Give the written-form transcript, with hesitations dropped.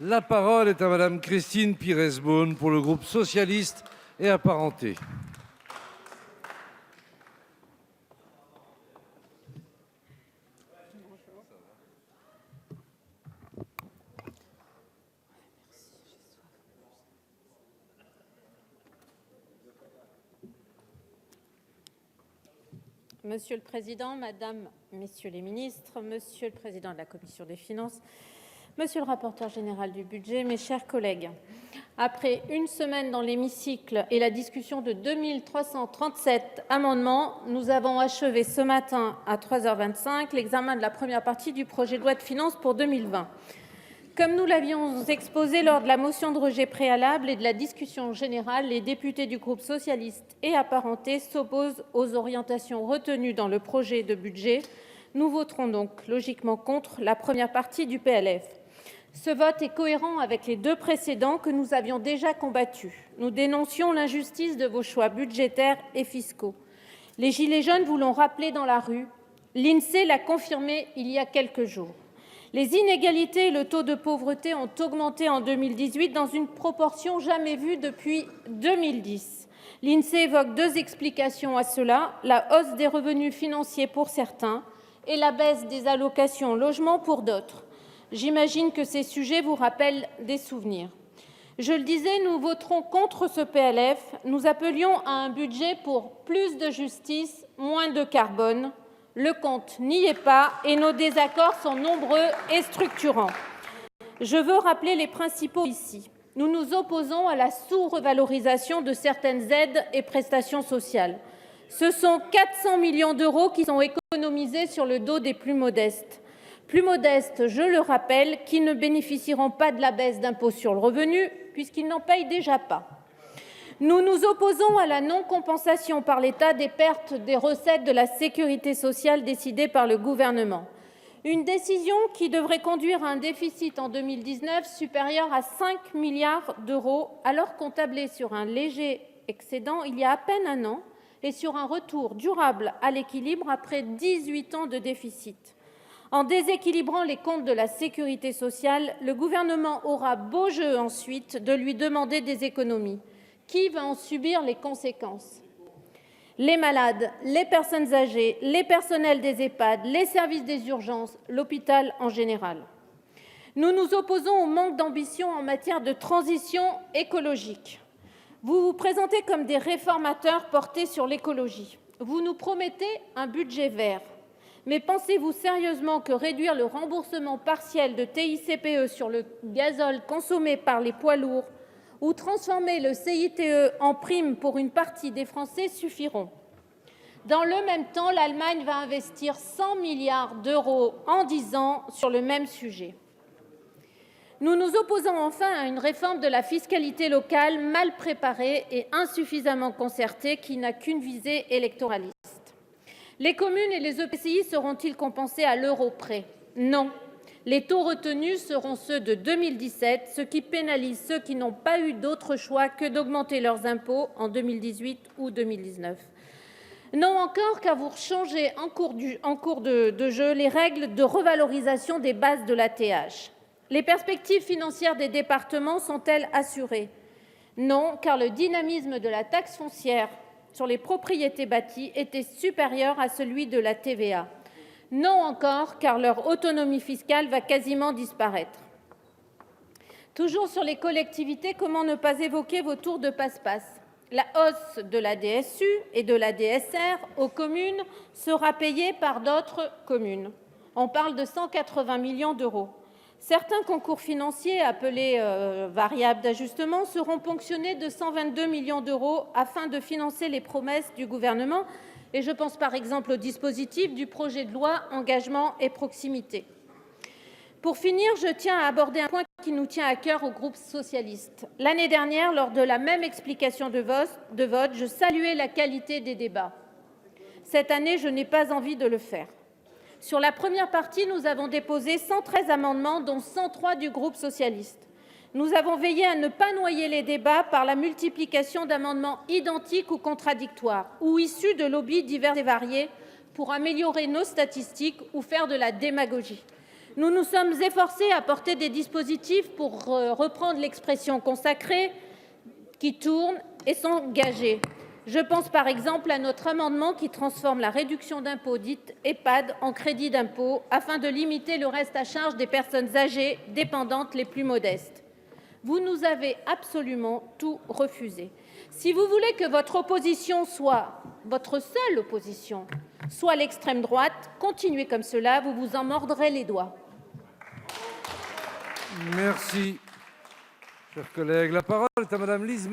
La parole est à Madame Christine Pires-Beaune pour le groupe socialiste et apparenté. Monsieur le Président, Madame, Messieurs les ministres, Monsieur le Président de la Commission des finances, Monsieur le rapporteur général du budget, mes chers collègues, après une semaine dans l'hémicycle et la discussion de 2337 amendements, nous avons achevé ce matin à 3h25 l'examen de la première partie du projet de loi de finances pour 2020. Comme nous l'avions exposé lors de la motion de rejet préalable et de la discussion générale, les députés du groupe socialiste et apparentés s'opposent aux orientations retenues dans le projet de budget. Nous voterons donc logiquement contre la première partie du PLF. Ce vote est cohérent avec les deux précédents que nous avions déjà combattus. Nous dénoncions l'injustice de vos choix budgétaires et fiscaux. Les Gilets jaunes vous l'ont rappelé dans la rue. L'INSEE l'a confirmé il y a quelques jours. Les inégalités et le taux de pauvreté ont augmenté en 2018 dans une proportion jamais vue depuis 2010. L'INSEE évoque deux explications à cela, la hausse des revenus financiers pour certains et la baisse des allocations logement pour d'autres. J'imagine que ces sujets vous rappellent des souvenirs. Je le disais, nous voterons contre ce PLF. Nous appelions à un budget pour plus de justice, moins de carbone. Le compte n'y est pas et nos désaccords sont nombreux et structurants. Je veux rappeler les principaux ici. Nous nous opposons à la sous-revalorisation de certaines aides et prestations sociales. Ce sont 400 millions d'euros qui sont économisés sur le dos des plus modestes. Plus modestes, je le rappelle, qui ne bénéficieront pas de la baisse d'impôt sur le revenu puisqu'ils n'en payent déjà pas. Nous nous opposons à la non-compensation par l'État des pertes des recettes de la sécurité sociale décidées par le gouvernement. Une décision qui devrait conduire à un déficit en 2019 supérieur à 5 milliards d'euros, alors qu'on tablait sur un léger excédent il y a à peine un an et sur un retour durable à l'équilibre après 18 ans de déficit. En déséquilibrant les comptes de la sécurité sociale, le gouvernement aura beau jeu ensuite de lui demander des économies. Qui va en subir les conséquences? Les malades, les personnes âgées, les personnels des EHPAD, les services des urgences, l'hôpital en général. Nous nous opposons au manque d'ambition en matière de transition écologique. Vous vous présentez comme des réformateurs portés sur l'écologie. Vous nous promettez un budget vert. Mais pensez-vous sérieusement que réduire le remboursement partiel de TICPE sur le gazole consommé par les poids lourds ou transformer le CITE en prime pour une partie des Français suffiront? Dans le même temps, l'Allemagne va investir 100 milliards d'euros en 10 ans sur le même sujet. Nous nous opposons enfin à une réforme de la fiscalité locale mal préparée et insuffisamment concertée qui n'a qu'une visée électoraliste. Les communes et les EPCI seront-ils compensés à l'euro près? Non. Les taux retenus seront ceux de 2017, ce qui pénalise ceux qui n'ont pas eu d'autre choix que d'augmenter leurs impôts en 2018 ou 2019. Non encore, car vous changez en cours de jeu les règles de revalorisation des bases de la TH. Les perspectives financières des départements sont-elles assurées? Non, car le dynamisme de la taxe foncière sur les propriétés bâties était supérieur à celui de la TVA. Non encore, car leur autonomie fiscale va quasiment disparaître. Toujours sur les collectivités, comment ne pas évoquer vos tours de passe-passe? La hausse de la DSU et de la DSR aux communes sera payée par d'autres communes. On parle de 180 millions d'euros. Certains concours financiers, appelés variables d'ajustement, seront ponctionnés de 122 millions d'euros afin de financer les promesses du gouvernement. Et je pense par exemple au dispositif du projet de loi Engagement et proximité. Pour finir, je tiens à aborder un point qui nous tient à cœur au groupe socialiste. L'année dernière, lors de la même explication de vote, je saluais la qualité des débats. Cette année, je n'ai pas envie de le faire. Sur la première partie, nous avons déposé 113 amendements, dont 103 du groupe socialiste. Nous avons veillé à ne pas noyer les débats par la multiplication d'amendements identiques ou contradictoires ou issus de lobbies divers et variés pour améliorer nos statistiques ou faire de la démagogie. Nous nous sommes efforcés à porter des dispositifs, pour reprendre l'expression consacrée, qui tournent et sont gagés. Je pense par exemple à notre amendement qui transforme la réduction d'impôt dite EHPAD en crédit d'impôt afin de limiter le reste à charge des personnes âgées dépendantes les plus modestes. Vous nous avez absolument tout refusé. Si vous voulez que votre opposition soit, votre seule opposition, soit l'extrême droite, continuez comme cela, vous vous en mordrez les doigts. Merci, chers collègues. La parole est à Madame Lise